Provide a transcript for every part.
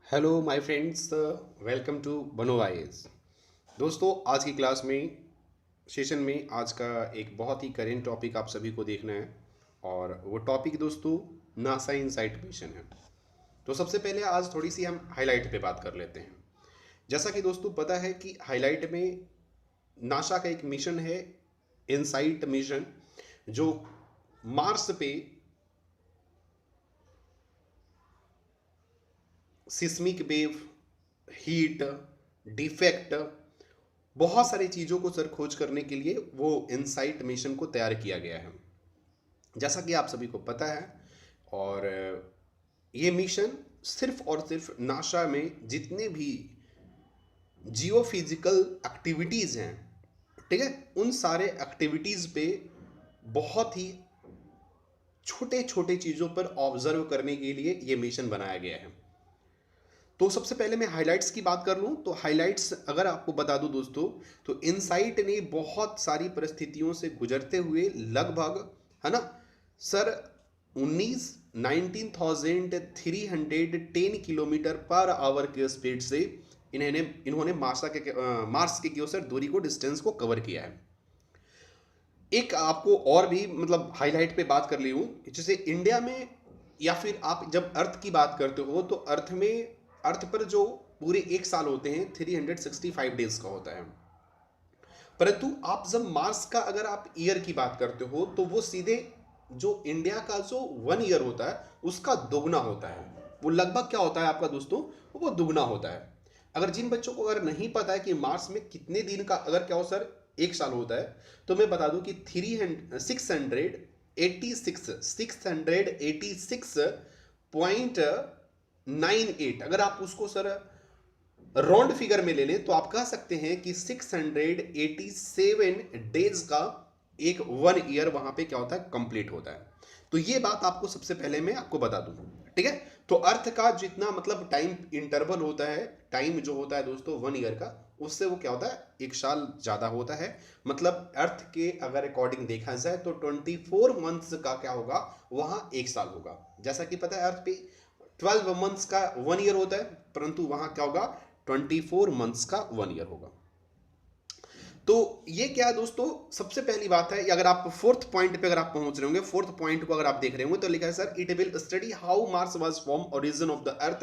Hello my friends, welcome to बनो IAS. दोस्तों, आज की क्लास में सेशन में आज का एक बहुत ही करेंट टॉपिक आप सभी को देखना है। और वो टॉपिक दोस्तों नासा इनसाइट मिशन है। तो सबसे पहले आज थोड़ी सी हम हाईलाइट पे बात कर लेते हैं। जैसा कि दोस्तों पता है कि हाईलाइट में नासा का एक मिशन है, इनसाइट मिशन, जो मार्स पे सिस्मिक वेव, हीट, डिफेक्ट, बहुत सारी चीज़ों को सर खोज करने के लिए वो इनसाइट मिशन को तैयार किया गया है, जैसा कि आप सभी को पता है। और ये मिशन सिर्फ और सिर्फ नासा में जितने भी जियोफिजिकल एक्टिविटीज़ हैं, ठीक है, उन सारे एक्टिविटीज़ पे बहुत ही छोटे छोटे चीज़ों पर ऑब्जर्व करने के लिए ये मिशन बनाया गया है। तो सबसे पहले मैं हाइलाइट्स की बात कर लूं तो हाइलाइट्स अगर आपको बता दूं दोस्तों, तो इनसाइट ने बहुत सारी परिस्थितियों से गुजरते हुए लगभग, है ना सर, 19,310 किलोमीटर पर आवर के स्पीड से इन्होंने इन्होंने मार्स के क्यों सर दूरी को, डिस्टेंस को कवर किया है। एक आपको और भी मतलब हाईलाइट पे बात कर ली हूँ, जैसे इंडिया में या फिर आप जब अर्थ की बात करते हो तो अर्थ पर जो पूरे एक साल होते हैं 365 डेज का होता है। परंतु आप जब मार्स का अगर आप ईयर की बात करते हो तो वो सीधे जो इंडिया का जो 1 ईयर होता है उसका दोगुना होता है। वो लगभग क्या होता है आपका दोस्तों, वो दुगना होता है। अगर जिन बच्चों को अगर नहीं पता है कि मार्स में कितने दिन का अगर क्या हो सर एक साल होता है, तो मैं बता दूं कि 686.98 अगर आप उसको सर राउंड फिगर में ले लें तो आप कह सकते हैं कि 687 डेज का एक 1 ईयर वहां पे क्या होता है, कंप्लीट होता है। तो ये बात आपको सबसे पहले मैं आपको बता दूं, ठीक है। तो अर्थ का जितना मतलब टाइम इंटरवल होता है, टाइम जो होता है दोस्तों 1 ईयर का, उससे वो क्या होता है, एक साल ज्यादा होता है। मतलब अर्थ के अगर अकॉर्डिंग देखा जाए तो 24 मंथ्स का क्या होगा, वहां एक साल होगा। जैसा कि पता है अर्थ पे 12 मंथ्स का 1 ईयर होता है, परंतु वहां क्या होगा, 24 मंथ्स का 1 ईयर होगा। तो ये क्या है दोस्तों, सबसे पहली बात है, अगर आप फोर्थ पॉइंट पे अगर आप पहुंच रहे होंगे, फोर्थ पॉइंट को अगर आप देख रहे होंगे तो लिखा है sir, it will study how Mars was form, origin of the earth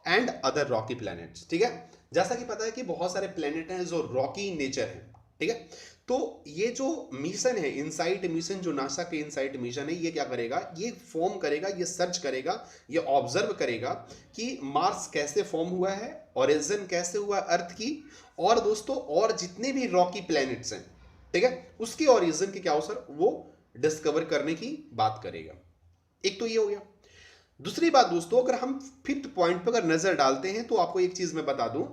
and other rocky planets. ठीक है, जैसा कि पता है कि बहुत सारे प्लैनेट हैं जो रॉकी नेचर है, ठीक है। तो ये जो मिशन है इनसाइट मिशन, जो नासा के इनसाइट मिशन है, ये क्या करेगा, ये फॉर्म करेगा, ये सर्च करेगा, ये ऑब्जर्व करेगा कि मार्स कैसे फॉर्म हुआ है, ओरिजिन कैसे हुआ अर्थ की, और दोस्तों और जितने भी रॉकी प्लैनेट्स हैं, ठीक है, उसकी ओरिजिन की क्या हो सर, वो डिस्कवर करने की बात करेगा। एक तो ये हो गया। दूसरी बात दोस्तों, अगर हम फिफ्थ पॉइंट पर अगर नजर डालते हैं तो आपको एक चीज मैं बता दूं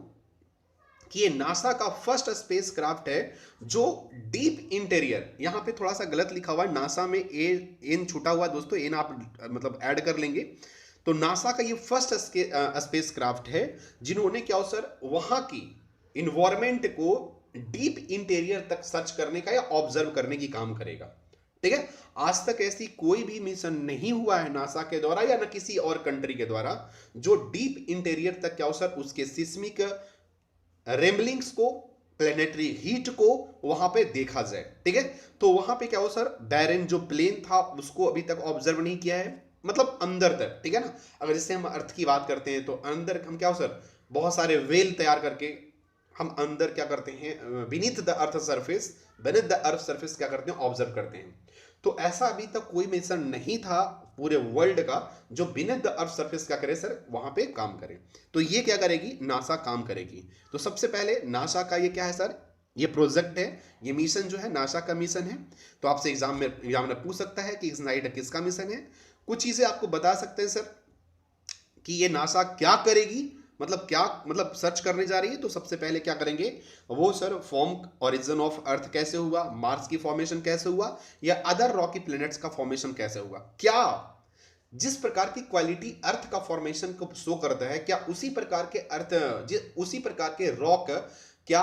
कि ये नासा का फर्स्ट स्पेस क्राफ्ट है जो डीप इंटीरियर, यहां पे थोड़ा सा गलत लिखा हुआ है, नासा में ए एन छूटा हुआ दोस्तों, एन आप मतलब ऐड कर लेंगे। तो नासा का ये फर्स्ट स्पेस क्राफ्ट है जिन्होंने क्या हो सर, वहां की इन्वायरमेंट को डीप इंटीरियर तक सर्च करने का या ऑब्जर्व करने की काम करेगा। ठीक है, आज तक ऐसी कोई भी मिशन नहीं हुआ है नासा के द्वारा या न किसी और कंट्री के द्वारा जो डीप इंटीरियर तक क्या हो सर, उसके सिस्मिक रेमलिंग्स को, प्लेनेटरी हीट को वहां पे देखा जाए। ठीक है, तो वहां पे क्या हो सर, बैरन जो प्लेन था उसको अभी तक ऑब्जर्व नहीं किया है, मतलब अंदर तक, ठीक है ना। अगर जैसे हम अर्थ की बात करते हैं तो अंदर हम क्या हो सर, बहुत सारे वेल तैयार करके हम अंदर क्या करते हैं, beneath the earth surface, beneath the earth surface क्या करते हैं, ऑब्जर्व करते हैं। तो ऐसा अभी तक कोई मिशन नहीं था पूरे वर्ल्ड का जो बिना द अर्थ सरफेस क्या करे सर, वहां पे काम करे। तो ये क्या करेगी, नासा काम करेगी। तो सबसे पहले नासा का ये क्या है सर, ये प्रोजेक्ट है, ये मिशन जो है नासा का मिशन है। तो आपसे एग्जाम में पूछ सकता है कि इनसाइट किसका मिशन है। कुछ चीजें आपको बता सकते हैं सर कि ये नासा क्या करेगी, मतलब क्या मतलब सर्च करने जा रही है। तो सबसे पहले क्या करेंगे वो सर, फॉर्म ओरिजिन ऑफ अर्थ कैसे हुआ, मार्स की फॉर्मेशन कैसे हुआ, या अदर रॉकी प्लैनेट्स का फॉर्मेशन कैसे हुआ, क्या जिस प्रकार की क्वालिटी अर्थ का फॉर्मेशन को शो करता है, क्या उसी प्रकार के उसी प्रकार के रॉक क्या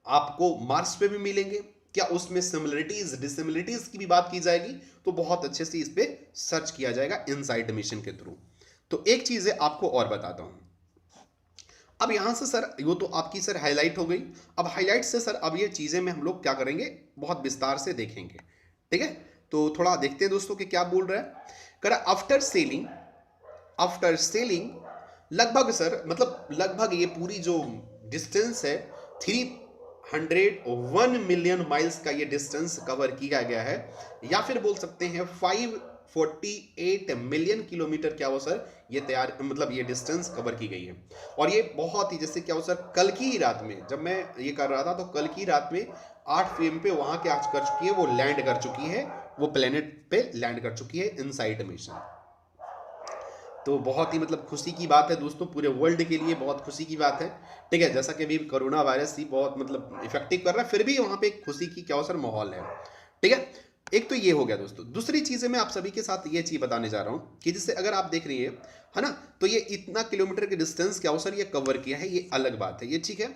आपको मार्स पे भी मिलेंगे, क्या उसमें सिमिलरिटीज डिसिमिलरिटीज की भी बात की जाएगी। तो बहुत अच्छे से इस पे सर्च किया जाएगा इनसाइट मिशन के थ्रू। तो एक चीज है आपको और बताता हूं, अब यहाँ से सर वो तो आपकी सर हाईलाइट हो गई। अब हाईलाइट से सर अब ये चीज़ें में हम लोग क्या करेंगे, बहुत विस्तार से देखेंगे। ठीक है, तो थोड़ा देखते हैं दोस्तों कि क्या बोल रहा है। कह रहा आफ्टर सेलिंग लगभग सर, मतलब लगभग ये पूरी जो डिस्टेंस है 301 मिलियन माइल्स का ये डिस्टेंस कवर किया गया है, या फिर बोल सकते हैं 548 मिलियन किलोमीटर क्या हो सर ये तैयार, मतलब ये डिस्टेंस कवर की गई है। और ये बहुत ही जैसे क्या हो सर, कल की ही रात में जब मैं ये कर रहा था तो कल की रात में 8 पीएम पे वहां क्या कर चुकी है, वो लैंड कर चुकी है, वो प्लेनेट पे लैंड कर चुकी है इनसाइट मिशन। तो बहुत ही मतलब खुशी की बात है दोस्तों, पूरे वर्ल्ड के लिए बहुत खुशी की बात है। ठीक है, जैसा कि अभी कोरोना वायरस ही बहुत मतलब इफेक्टिव कर रहा है, फिर भी वहाँ पे एक खुशी की क्या सर माहौल है। ठीक है, एक तो ये हो गया दोस्तों। दूसरी चीज़ है, मैं आप सभी के साथ ये चीज़ बताने जा रहा हूँ कि जैसे अगर आप देख रही है ना, तो ये इतना किलोमीटर के डिस्टेंस क्या हो सर ये कवर किया है, ये अलग बात है, ये ठीक है।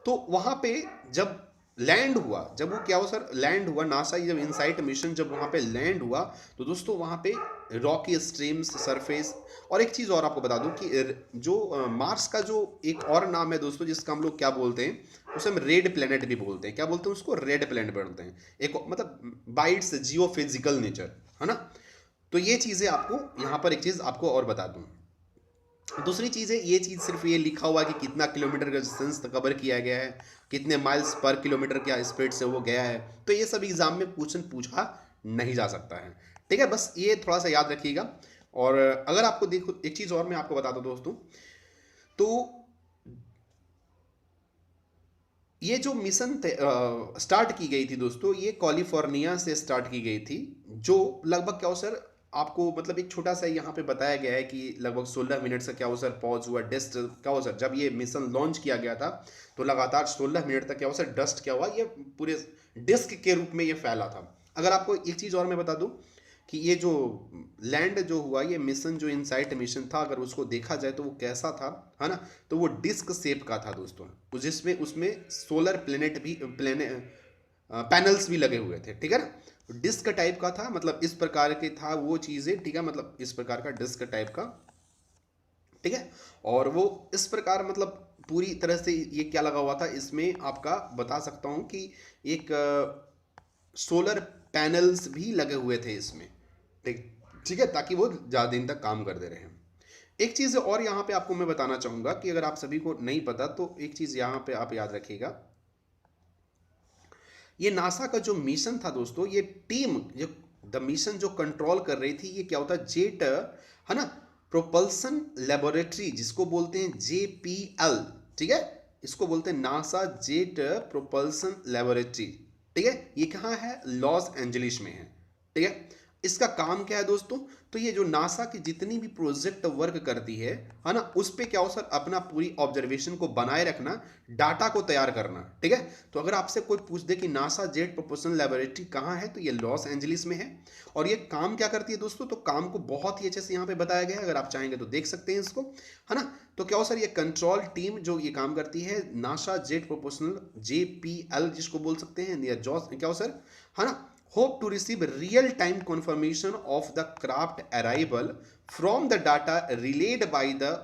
तो वहाँ पे जब लैंड हुआ, जब वो क्या हो सर लैंड हुआ, नासा जब इनसाइट मिशन जब वहाँ पे लैंड हुआ, तो दोस्तों वहाँ पे रॉकी स्ट्रीम्स सरफेस। और एक चीज़ और आपको बता दूं कि जो मार्स का जो एक और नाम है दोस्तों, जिसका हम लोग क्या बोलते हैं, उसे हम रेड प्लेनेट भी बोलते हैं। क्या बोलते हैं उसको, रेड प्लेनेट बोलते हैं। एक मतलब बाइट्स जियोफिजिकल नेचर, है ना। तो ये चीज़ें आपको यहाँ पर एक चीज़ आपको और बता दूँ। दूसरी चीज़ है, ये चीज़ सिर्फ ये लिखा हुआ है कि कितना किलोमीटर का डिस्टेंस कवर किया गया है, कितने माइल्स पर किलोमीटर क्या स्पीड से वो गया है, तो ये सब एग्जाम में क्वेश्चन पूछा नहीं जा सकता है। ठीक है, बस ये थोड़ा सा याद रखिएगा। और अगर आपको देखो एक चीज़ और मैं आपको बता दूं दोस्तों, तो ये जो मिशन स्टार्ट की गई थी दोस्तों, ये कैलिफोर्निया से स्टार्ट की गई थी, जो लगभग क्या हो सर आपको मतलब एक छोटा सा यहाँ पे बताया गया है कि लगभग 16 मिनट से क्या हो सर पॉज हुआ, डस्ट क्या हो सर, जब ये मिशन लॉन्च किया गया था तो लगातार 16 मिनट तक क्या हो सर डस्ट क्या हुआ, ये पूरे डिस्क के रूप में ये फैला था। अगर आपको एक चीज़ और मैं बता दूं कि ये जो लैंड जो हुआ, ये मिशन जो इनसाइट मिशन था, अगर उसको देखा जाए तो वो कैसा था, है ना, तो वो डिस्क शेप का था दोस्तों, जिसमें उसमें सोलर प्लेनेट भी पैनल्स भी लगे हुए थे। ठीक है ना, डिस्क टाइप का था, मतलब इस प्रकार के था वो चीज़ें। ठीक है, मतलब इस प्रकार का डिस्क टाइप का। ठीक है, और वो इस प्रकार मतलब पूरी तरह से ये क्या लगा हुआ था इसमें, आपका बता सकता हूँ कि एक सोलर पैनल्स भी लगे हुए थे इसमें। ठीक ठीक है, ताकि वो ज़्यादा दिन तक काम करते रहे। एक चीज़ और यहाँ पे आपको मैं बताना चाहूँगा कि अगर आप सभी को नहीं पता तो एक चीज़ यहाँ पे आप याद रखिएगा, ये नासा का जो मिशन था दोस्तों, ये टीम जो द मिशन जो कंट्रोल कर रही थी, ये क्या होता है, जेट, है ना, प्रोपल्सन लेबोरेटरी, जिसको बोलते हैं JPL। ठीक है, इसको बोलते हैं नासा जेट प्रोपल्सन लेबोरेटरी। ठीक है, ये कहाँ है, लॉस एंजलिस में है। ठीक है, इसका काम क्या है दोस्तों, तो ये जो नासा की जितनी भी प्रोजेक्ट वर्क करती है ना, उस पे क्या हो सर अपना पूरी ऑब्जर्वेशन को बनाए रखना, डाटा को तैयार करना। ठीक है, तो अगर आपसे कोई पूछ दे कि नासा जेट प्रोपल्सन लेबोरेटरी कहाँ है, तो ये लॉस एंजलिस में है। और ये काम क्या करती है दोस्तों, तो काम को बहुत ही अच्छे से यहाँ पे बताया गया है, अगर आप चाहेंगे तो देख सकते हैं इसको, है ना। तो क्या हो सर, ये कंट्रोल टीम जो ये काम करती है, नासा जेट प्रोपल्सन JPL जिसको बोल सकते हैं, या जॉस क्या हो सर, है ना, hope to receive real time confirmation of the craft arrival from the data relayed by the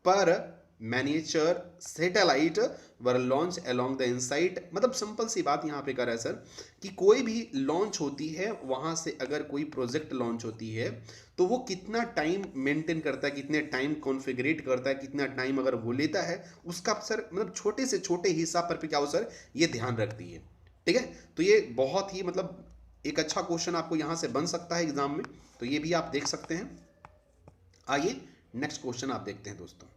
per miniature satellite were launched along the insight। मतलब सिंपल सी बात यहाँ पे कर रहा है सर कि कोई भी लॉन्च होती है, वहाँ से अगर कोई प्रोजेक्ट लॉन्च होती है तो वो कितना टाइम मेंटेन करता है, कितने टाइम कॉन्फ़िगरेट करता है, कितना टाइम अगर वो लेता है, उसका सर मतलब छोटे से छोटे हिस्सा पर क्या हो सर ये ध्यान रखती है। ठीक है, तो ये बहुत ही मतलब एक अच्छा क्वेश्चन आपको यहां से बन सकता है एग्जाम में, तो ये भी आप देख सकते हैं। आइए नेक्स्ट क्वेश्चन आप देखते हैं दोस्तों।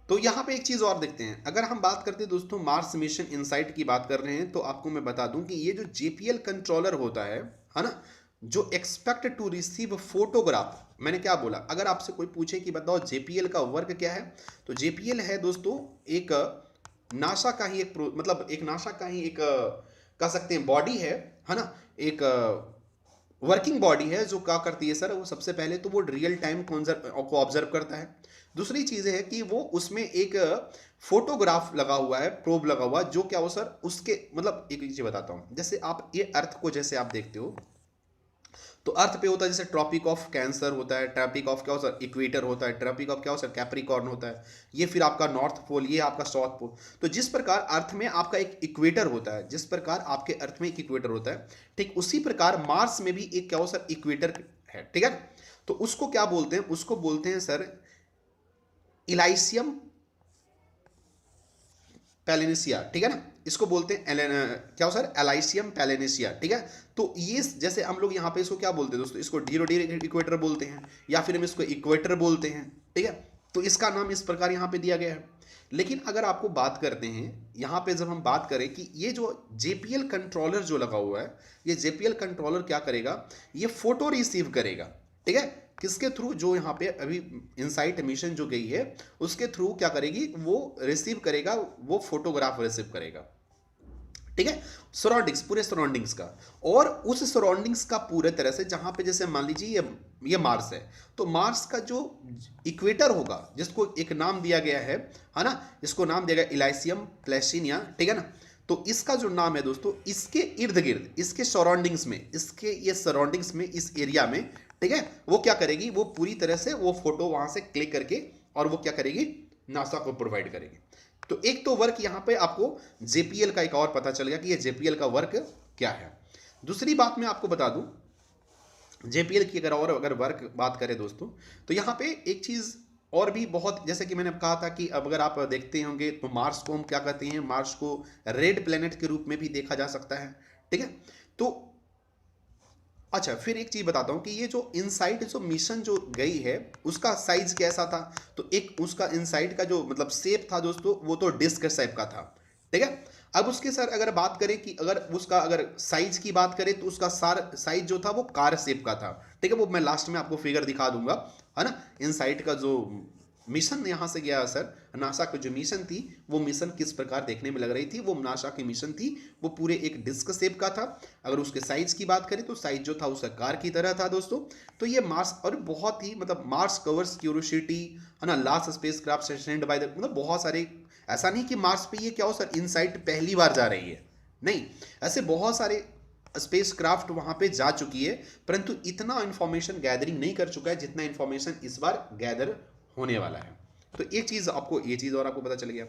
तो यहां पे एक चीज और देखते हैं, अगर हम बात करते हैं दोस्तों मार्स मिशन इनसाइट की बात कर रहे हैं, तो आपको मैं बता दूं कि ये जो JPL कंट्रोलर होता है ना, जो एक्सपेक्ट टू रिसीव फोटोग्राफ, मैंने क्या बोला, अगर आपसे कोई पूछे कि बताओ JPL का वर्क क्या है, तो JPL है दोस्तों एक नासा का ही एक मतलब एक नासा का ही एक कह सकते हैं बॉडी है ना, एक वर्किंग बॉडी है जो क्या करती है सर, वो सबसे पहले तो वो रियल टाइम को ऑब्जर्व करता है। दूसरी चीज़ है कि वो उसमें एक फोटोग्राफ लगा हुआ है, प्रोब लगा हुआ, जो क्या हो सर उसके मतलब एक चीज़ बताता हूँ, जैसे आप ये अर्थ को जैसे आप देखते हो, तो अर्थ पे होता है जैसे ट्रॉपिक ऑफ कैंसर होता है, ट्रॉपिक ऑफ क्या होता है इक्वेटर होता है, ट्रॉपिक ऑफ क्या होता है कैप्रिकॉर्न होता है, ये फिर आपका नॉर्थ पोल, ये आपका साउथ पोल। तो जिस प्रकार अर्थ में आपका एक इक्वेटर होता है, जिस प्रकार आपके अर्थ में एक इक्वेटर होता है, ठीक उसी प्रकार मार्स में भी एक क्या हो सर इक्वेटर है, ठीक है। तो उसको क्या बोलते हैं, उसको बोलते हैं सर इलाइसियम पैलेनेसिया, ठीक है ना, इसको बोलते हैं क्या हो सर एलाइसियम पैलेनेसिया, ठीक है। तो ये जैसे हम लोग यहाँ पे इसको क्या बोलते हैं दोस्तों, इसको जीरो डिग्री इक्वेटर बोलते हैं या फिर हम इसको इक्वेटर बोलते हैं, ठीक है। तो इसका नाम इस प्रकार यहाँ पे दिया गया है। लेकिन अगर आपको बात करते हैं यहाँ पे, जब हम बात करें कि ये जो जेपीएल कंट्रोलर जो लगा हुआ है, ये जेपीएल कंट्रोलर क्या करेगा, ये फोटो रिसीव करेगा, ठीक है। किसके थ्रू, जो यहाँ पे अभी इनसाइट मिशन जो गई है उसके थ्रू क्या करेगी, वो रिसीव करेगा, वो फोटोग्राफ रिसीव करेगा, ठीक है, सराउंडिंग्स, पूरे सराउंडिंग्स का। और उस सराउंडिंग्स का पूरे तरह से जहां पे जैसे मान लीजिए ये मार्स है, तो मार्स का जो इक्वेटर होगा, जिसको एक नाम दिया गया है ना, इसको नाम दिया गया इलाइसियम प्लेसिनिया, ठीक है ना। तो इसका जो नाम है दोस्तों, इसके इर्द गिर्द, इसके सराउंडिंग्स में, इसके ये सराउंडिंग्स में, इस एरिया में, ठीक है, वो क्या करेगी, वो पूरी तरह से वो फोटो वहां से क्लिक करके और वो क्या करेगी, नासा को प्रोवाइड करेगी। तो एक तो वर्क यहां पे आपको जेपीएल का एक और पता चल गया कि ये जेपीएल का वर्क क्या है। दूसरी बात मैं आपको बता दूं, जेपीएल की अगर वर्क बात करें दोस्तों, तो यहां पे एक चीज और भी बहुत, जैसे कि मैंने कहा था कि अब अगर आप देखते होंगे तो मार्स को हम क्या कहते हैं, मार्स को रेड प्लेनेट के रूप में भी देखा जा सकता है, ठीक है। तो अच्छा, फिर एक चीज बताता हूं कि ये जो इनसाइट जो मिशन जो गई है उसका साइज कैसा था। तो एक उसका इनसाइट का जो मतलब शेप था दोस्तों, वो तो डिस्क शेप का था, ठीक है। अब उसके सर अगर बात करें कि अगर उसका अगर साइज की बात करें तो उसका साइज जो था वो कार शेप का था, ठीक है। वो मैं लास्ट में आपको फिगर दिखा दूंगा, है ना। इनसाइट का जो मिशन यहाँ से गया सर, नासा की जो मिशन थी, वो मिशन किस प्रकार देखने में लग रही थी, वो नासा की मिशन थी, वो पूरे एक डिस्क शेप का था। अगर उसके साइज की बात करें तो साइज जो था उसका कार की तरह था दोस्तों। तो ये मार्स, और बहुत ही मतलब मार्स कवर्स क्यूरियोसिटी, है ना, last space craft send by the, मतलब बहुत सारे, ऐसा नहीं कि मार्स पे ये क्या हो सर इनसाइट पहली बार जा रही है, नहीं, ऐसे बहुत सारे स्पेस क्राफ्ट वहां पे जा चुकी है, परंतु इतना इंफॉर्मेशन गैदरिंग नहीं कर चुका है जितना इंफॉर्मेशन इस बार गैदर होने वाला है। तो एक चीज आपको, ये चीज और आपको पता चल गया।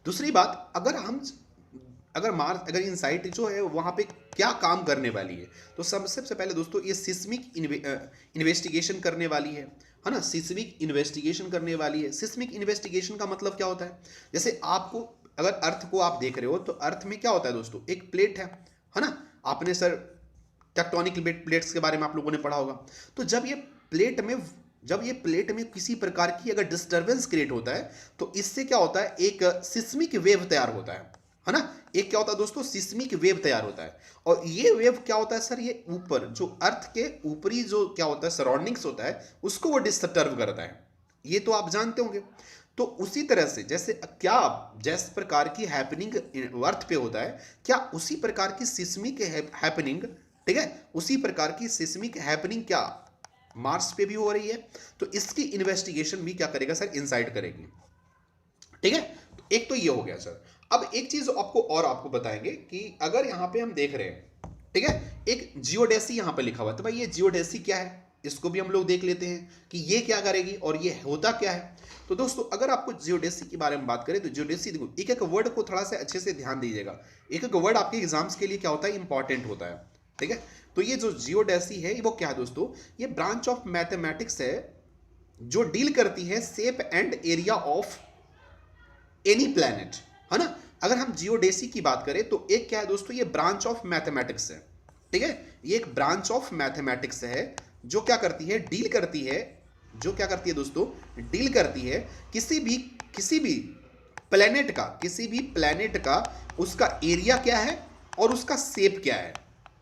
दूसरी बात, अगर मार्स, अगर इनसाइट जो है वहां पे क्या काम करने वाली है, तो सबसे पहले दोस्तों ये सिस्मिक इन्वेस्टिगेशन करने वाली है ना, सिस्मिक इन्वेस्टिगेशन करने वाली है। सिस्मिक इन्वेस्टिगेशन का मतलब क्या होता है, जैसे आपको अगर अर्थ को आप देख रहे हो तो अर्थ में क्या होता है दोस्तों, एक प्लेट है ना। आपने सर टेक्टोनिक प्लेट्स के बारे में आप लोगों ने पढ़ा होगा। तो जब ये प्लेट में किसी प्रकार की अगर डिस्टरबेंस क्रिएट होता है तो इससे क्या होता है, एक सिस्मिक वेव तैयार होता है ना। एक क्या होता है दोस्तों, सिस्मिक वेव तैयार होता है। और ये वेव क्या होता है सर, ये ऊपर जो अर्थ के ऊपरी जो क्या होता है सराउंडिंग्स होता है उसको वो डिस्टर्ब करता है, ये तो आप जानते होंगे। तो उसी तरह से जैसे क्या जिस प्रकार की हैपनिंग अर्थ पे होता है, क्या उसी प्रकार की सिस्मिक हैपनिंग, ठीक है, उसी प्रकार की सिस्मिक हैपनिंग क्या मार्स पे भी हो रही है। तो इसकी इन्वेस्टिगेशन भी क्या करेगा सर, इनसाइट करेगी, ठीक है। तो एक तो ये हो गया सर। अब एक चीज आपको बताएंगे कि अगर यहां पे हम देख रहे हैं, ठीक है, एक जियोडेसी यहां पे लिखा हुआ है, तो भाई ये जियोडेसी क्या है, इसको भी हम लोग देख लेते हैं कि ये क्या करेगी और ये होता क्या है। तो दोस्तों अगर आपको जियोडेसी के बारे में बात करें तो जियोडेसी, देखो एक एक वर्ड को थोड़ा सा अच्छे से ध्यान दीजिएगा, एक एक वर्ड आपके एग्जाम्स के लिए क्या होता है, इंपॉर्टेंट होता है, ठीक है। तो ये जो जियोडेसी है वो क्या है दोस्तों, ये ब्रांच ऑफ मैथमेटिक्स है जो डील करती है shape and area of any planet, है ना। अगर हम जियोडेसी की बात करें तो एक क्या है दोस्तों, ये ब्रांच ऑफ मैथमेटिक्स है, ठीक है। ये एक ब्रांच ऑफ मैथमेटिक्स है जो क्या करती है, डील करती है, जो क्या करती है दोस्तों, डील करती है किसी भी प्लैनेट का उसका एरिया क्या है और उसका शेप क्या है,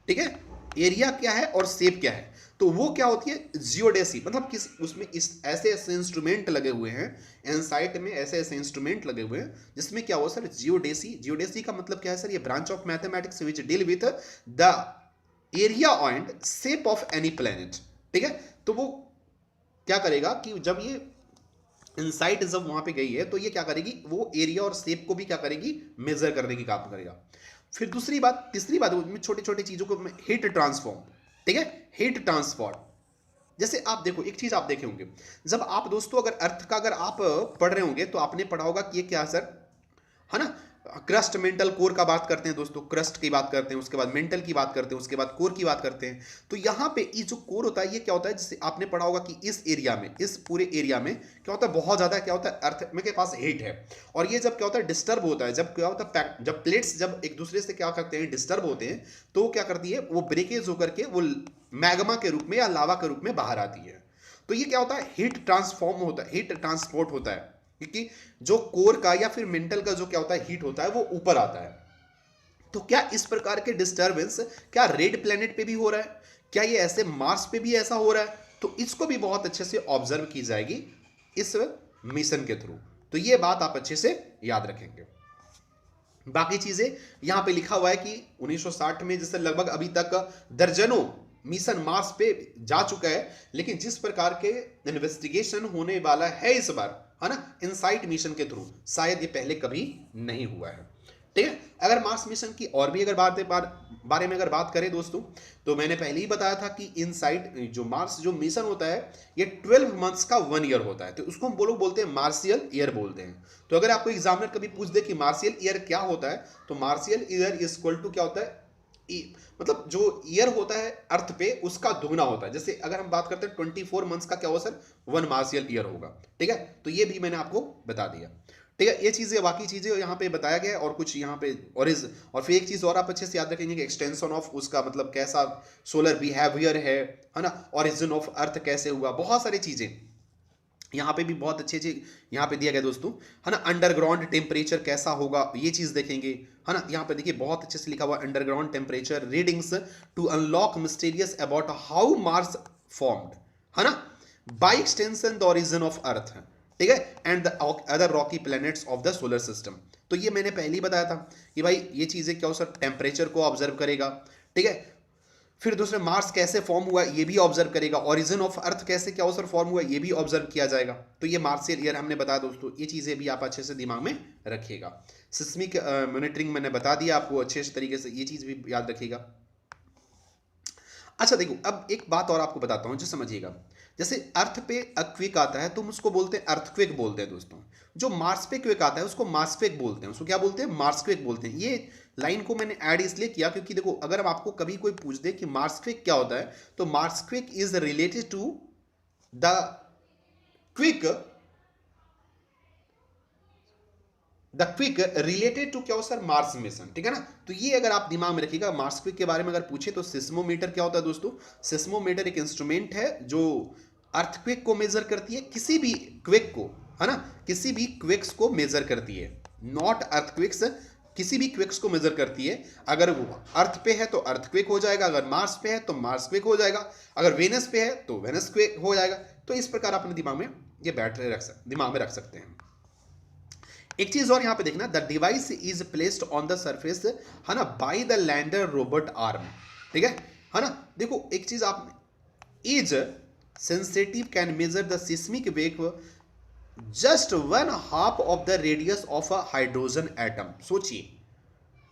ठीक है। एरिया क्या है और शेप क्या है, तो वो क्या होती है जियोडेसी। मतलब किस उसमें ऐसे इंस्ट्रूमेंट लगे हुए हैं, इनसाइट में ऐसे इंस्ट्रूमेंट लगे हुए हैं जिसमें क्या हुआ सर, जियोडेसी का मतलब क्या है सर, ये branch of mathematics which deal with the area and shape of any planet, ठीक है। तो वो क्या करेगा कि जब ये इनसाइट जब वहां पे गई है तो ये क्या करेगी, वो एरिया और शेप को भी क्या करेगी, मेजर करने की काम करेगा। फिर तीसरी बात उसमें छोटे छोटे चीजों को हीट ट्रांसफॉर्म, ठीक है, हीट ट्रांसपोर्ट। जैसे आप देखो, एक चीज आप देखे होंगे, जब आप दोस्तों अगर अर्थ का अगर आप पढ़ रहे होंगे तो आपने पढ़ा होगा कि ये क्या सर, है ना, क्रस्ट मेंटल कोर का बात करते हैं दोस्तों, क्रस्ट की बात करते हैं, उसके बाद मेंटल की बात करते हैं, उसके बाद कोर की बात करते हैं। तो यहाँ पे ये जो कोर होता है ये क्या होता है, जैसे आपने पढ़ा होगा कि इस एरिया में, इस पूरे एरिया में क्या होता है, बहुत ज्यादा क्या होता है, अर्थ में के पास हीट है। और ये जब क्या होता है डिस्टर्ब होता है, जब क्या होता है जब प्लेट्स जब एक दूसरे से क्या करते हैं डिस्टर्ब होते हैं, तो क्या करती है वो ब्रेकेज होकर के वो मैग्मा के रूप में या लावा के रूप में बाहर आती है। तो ये क्या होता है, हीट ट्रांसफॉर्म होता है, हीट ट्रांसपोर्ट होता है, क्योंकि जो कोर का या फिर मेंटल का जो क्या होता है हीट होता है वो ऊपर आता है। तो क्या इस प्रकार के डिस्टर्बेंस क्या रेड प्लेनेट पे भी हो रहा है, क्या ये ऐसे मार्स पे भी ऐसा हो रहा है, तो इसको भी बहुत अच्छे से ऑब्जर्व की जाएगी इस मिशन के थ्रू। तो ये बात आप अच्छे से याद रखेंगे। बाकी चीजें यहां पे लिखा हुआ है कि 1960 में जैसे लगभग अभी तक दर्जनों मिशन मार्स पे जा चुका है, लेकिन जिस प्रकार के इन्वेस्टिगेशन होने वाला है इस बार, है ना, इनसाइट मिशन के थ्रू, शायद ये पहले कभी नहीं हुआ है। ठीक है, अगर मार्स मिशन की और भी अगर बारे में अगर बात करें दोस्तों, तो मैंने पहले ही बताया था कि इनसाइट जो मार्स जो मिशन होता है ये 12 मंथ्स का 1 ईयर होता है, तो उसको हम लोग बोलते हैं मार्शियल ईयर बोलते हैं। तो अगर आपको एग्जामिनर कभी पूछ दे कि मार्शियल ईयर क्या होता है, तो Martian year is equal to क्या होता है, मतलब जो ईयर होता है अर्थ पे उसका दुगना होता है। जैसे अगर हम बात करते हैं 24 मंथ्स का क्या होगा सर, 1 मार्शियल ईयर होगा। ठीक है, तो ये भी मैंने आपको बता दिया। ठीक है, ये चीजें बाकी चीजें यहाँ पे बताया गया है, और कुछ यहाँ पे और फिर एक चीज और आप अच्छे से याद रखेंगे कि एक्सटेंशन ऑफ उसका मतलब कैसा सोलर बिहेवियर है ना, ओरिजिन ऑफ अर्थ कैसे हुआ, बहुत सारी चीजें यहाँ पे भी बहुत अच्छे अच्छे यहाँ पे दिया गया दोस्तों, है ना। अंडरग्राउंड टेम्परेचर कैसा होगा ये चीज देखेंगे, है ना। यहाँ पे देखिए बहुत अच्छे से लिखा हुआ underground temperature readings to unlock mysterious about how Mars formed, है ना, by extension the origin of Earth, ठीक है, and the other rocky planets of the solar system. तो ये मैंने पहले ही बताया था कि भाई ये चीजें क्या हो सर, टेम्परेचर को ऑब्जर्व करेगा, ठीक है, फिर दूसरे मार्स कैसे फॉर्म हुआ ये भी ऑब्जर्व करेगा, ओरिजिन ऑफ अर्थ कैसे क्या हो सर फॉर्म हुआ ये भी ऑब्जर्व किया जाएगा। तो ये मार्शियल ईयर हमने बताया दोस्तों, ये चीजें भी आप अच्छे से दिमाग में रखिएगा। सिस्मिक मॉनिटरिंग मैंने बता दिया आपको अच्छे तरीके से, ये चीज भी याद रखिएगा। अच्छा देखो, अब एक बात और आपको बताता हूं जो समझिएगा। जैसे अर्थ पे क्विक आता है तो हम उसको बोलते हैं अर्थक्वेक बोलते हैं दोस्तों। जो मार्स पे क्विक आता है उसको मार्सक्वेक बोलते हैं, उसको क्या बोलते हैं, मार्सक्वेक बोलते हैं। ये लाइन को मैंने ऐड इसलिए किया क्योंकि देखो अगर अब आपको कभी कोई पूछ दे कि मार्सक्वेक क्या होता है, तो marsquake is related to the quake related to क्या हो सर, मार्स मिशन, ठीक है ना। तो ये अगर आप दिमाग में रखिएगा, मार्सक्वेक के बारे में अगर पूछे तो सिस्मोमीटर क्या होता है दोस्तों, सिस्मोमीटर एक इंस्ट्रूमेंट है जो अर्थक्वेक को मेजर करती है, किसी भी क्वेक को, है ना, किसी भी क्वेक्स को मेजर करती है, नॉट अर्थक्वेक्स, किसी भी क्वेक्स को मेजर करती है। अगर वो अर्थ पे है तो अर्थक्वेक हो जाएगा, अगर मार्स पे है तो मार्सक्वेक हो जाएगा, अगर वेनस पे है तो वेनस क्वेक हो जाएगा। तो इस प्रकार अपने दिमाग में ये दिमाग में रख सकते हैं। एक चीज और यहां पे देखना, the device is placed on the surface, है ना, by the lander robot arm, ठीक है ना। देखो एक चीज आप, is sensitive can measure the seismic wave just 1/2 of the radius of a hydrogen atom. सोचिए,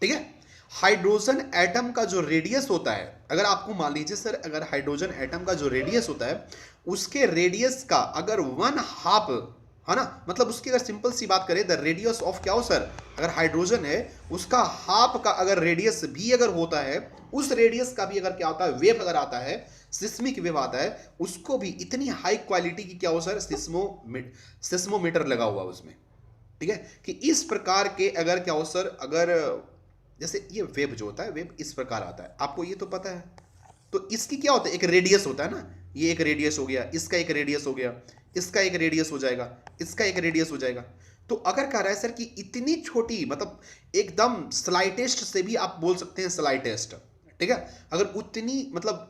ठीक है, हाइड्रोजन एटम का जो रेडियस होता है, अगर आपको मान लीजिए सर, अगर हाइड्रोजन एटम का जो रेडियस होता है उसके रेडियस का अगर 1/2, है ना, मतलब उसकी अगर सिंपल सी बात करें, द रेडियस ऑफ क्या हो सर, अगर हाइड्रोजन है उसका हाफ का अगर रेडियस भी अगर होता है, उस रेडियस का भी अगर क्या होता है वेव अगर आता है, सिस्मिक वेव आता है, उसको भी इतनी हाई क्वालिटी की क्या हो सर, सिस्मोमीटर लगा हुआ उसमें, ठीक है, कि इस प्रकार के अगर क्या हो सर, अगर जैसे ये वेब जो होता है, वेब इस प्रकार आता है, आपको ये तो पता है। तो इसकी क्या होता है, एक रेडियस होता है ना, ये एक रेडियस हो गया, इसका एक रेडियस हो गया, इसका एक रेडियस हो जाएगा, इसका एक रेडियस हो जाएगा। तो अगर कह रहा है सर कि इतनी छोटी, मतलब एकदम स्लाइटेस्ट से भी आप बोल सकते हैं स्लाइटेस्ट, ठीक है, अगर उतनी मतलब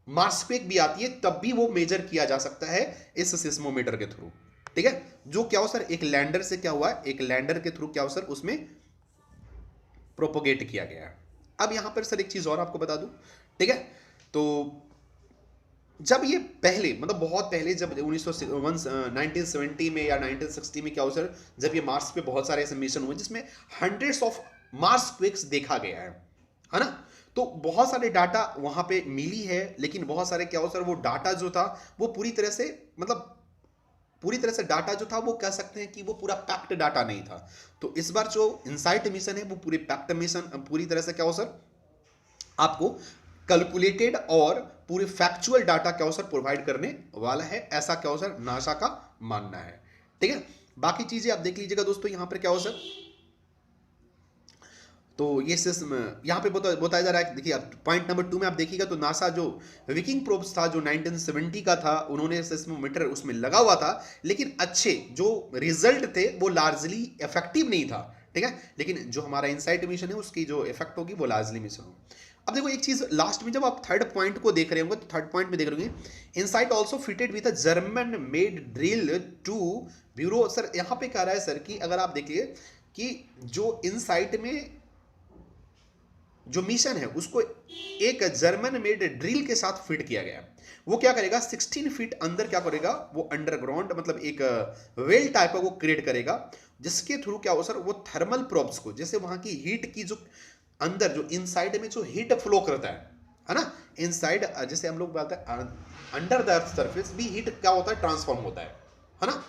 मार्सक्वेक भी आती है तब भी वो मेजर किया जा सकता है इस सिस्मोमीटर के थ्रू, ठीक है, जो क्या हो सर, एक लैंडर से क्या हुआ, एक लैंडर के थ्रू क्या हो सर उसमें प्रोपोगेट किया गया है। अब यहां पर सर एक चीज और आपको बता दूं, ठीक है, तो जब ये पहले, मतलब बहुत पहले, जब 1970 में या 1960 में क्या हो सर, जब ये मार्स पे बहुत सारे ऐसे मिशन हुए जिसमें हंड्रेड्स ऑफ मार्स क्वेक्स देखा गया है ना, तो बहुत सारे डाटा वहां पे मिली है, लेकिन बहुत सारे क्या हो सर, वो डाटा जो था वो पूरी तरह से, मतलब पूरी तरह से डाटा जो था वो कह सकते हैं कि वो पूरा पैक्ड डाटा नहीं था। तो इस बार जो इनसाइट मिशन है वो पूरी पैक्ड मिशन, पूरी तरह से क्या हो सर, आपको कैलकुलेटेड और पूरे फैक्चुअल डाटा क्या हो सर प्रोवाइड करने वाला है, ऐसा क्या हो सर नासा का मानना है। ठीक है, बाकी चीजें आप देख लीजिएगा दोस्तों, यहां पर क्या हो सर, तो ये सिस्टम यहाँ पे बताया जा रहा है। देखिए पॉइंट नंबर 2 में आप देखिएगा तो नासा जो विकिंग प्रोब्स था जो 1970 का था, उन्होंने सिस्मोमीटर उसमें लगा हुआ था, लेकिन अच्छे जो रिजल्ट थे वो लार्जली इफेक्टिव नहीं था। ठीक है, लेकिन जो हमारा इनसाइट मिशन है उसकी जो इफेक्ट होगी वो लार्जली मिशन हो। अब देखो एक चीज लास्ट में जब आप थर्ड पॉइंट को देख रहे होंगे तो थर्ड पॉइंट में देख रहे होंगे InSight also fitted with a German made drill to burrow. Sir यहाँ पे कह रहा है सर कि अगर आप देखिए कि जो इनसाइट में जो मिशन है उसको एक जर्मन मेड ड्रिल के साथ फिट किया गया। वो क्या करेगा, 16 फीट अंदर क्या करेगा, वो अंडरग्राउंड मतलब एक वेल टाइप का वो क्रिएट करेगा, जिसके थ्रू क्या हो सर, वो थर्मल प्रोब्स को, जैसे वहां की हीट की जो अंदर जो इनसाइड में जो हीट फ्लो करता है ना, इनसाइड जैसे हम लोग बोलते हैं अंडर द अर्थ सरफेस भी हीट क्या होता है, ट्रांसफॉर्म होता है ना।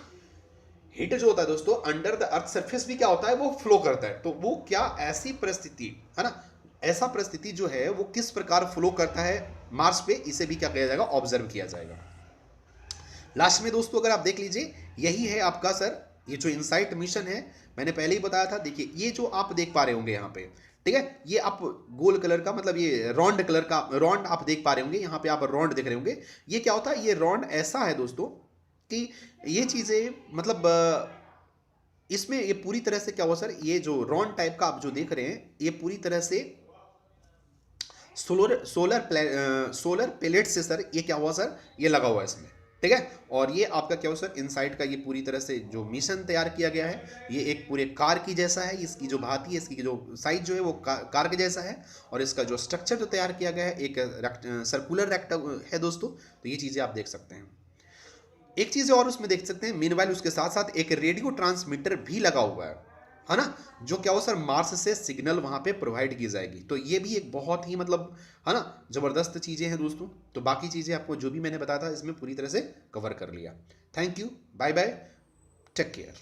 हीट जो होता है दोस्तों अंडर द अर्थ सरफेस भी क्या होता है, वो फ्लो करता है। तो वो क्या ऐसी परिस्थिति है ना, ऐसा परिस्थिति जो है वो किस प्रकार फ्लो करता है मार्स पे, इसे भी क्या किया जाएगा, ऑब्जर्व किया जाएगा। लास्ट में दोस्तों अगर आप देख लीजिए यही है आपका सर ये जो इनसाइट मिशन है, मैंने पहले ही बताया था। देखिए ये जो आप देख पा रहे होंगे यहाँ पे, ठीक है, ये आप गोल कलर का मतलब ये रॉन्ड कलर का रॉन्ड आप देख पा रहे होंगे, यहाँ पे आप रॉन्ड देख रहे होंगे। ये क्या होता है, ये रॉन्ड ऐसा है दोस्तों कि ये चीजें मतलब इसमें ये पूरी तरह से क्या हुआ सर, ये जो रॉन्ड टाइप का आप जो देख रहे हैं ये पूरी तरह से सोलर प्लेट से सर ये क्या हुआ सर, ये लगा हुआ है इसमें। ठीक है, और ये आपका क्या हुआ सर, इनसाइट का ये पूरी तरह से जो मिशन तैयार किया गया है, ये एक पूरे कार की जैसा है, इसकी जो भाती है, इसकी जो साइज जो है वो कार के जैसा है, और इसका जो स्ट्रक्चर जो तैयार किया गया है एक सर्कुलर रेक्टेंगल है दोस्तों। तो ये चीज़ें आप देख सकते हैं। एक चीज़ और उसमें देख सकते हैं, मीनवाइल उसके साथ साथ एक रेडियो ट्रांसमीटर भी लगा हुआ है ना, जो क्या हो सर मार्स से सिग्नल वहां पे प्रोवाइड की जाएगी। तो ये भी एक बहुत ही मतलब है ना जबरदस्त चीजें हैं दोस्तों। तो बाकी चीजें आपको जो भी मैंने बताया था इसमें पूरी तरह से कवर कर लिया। Thank you, bye bye, take care.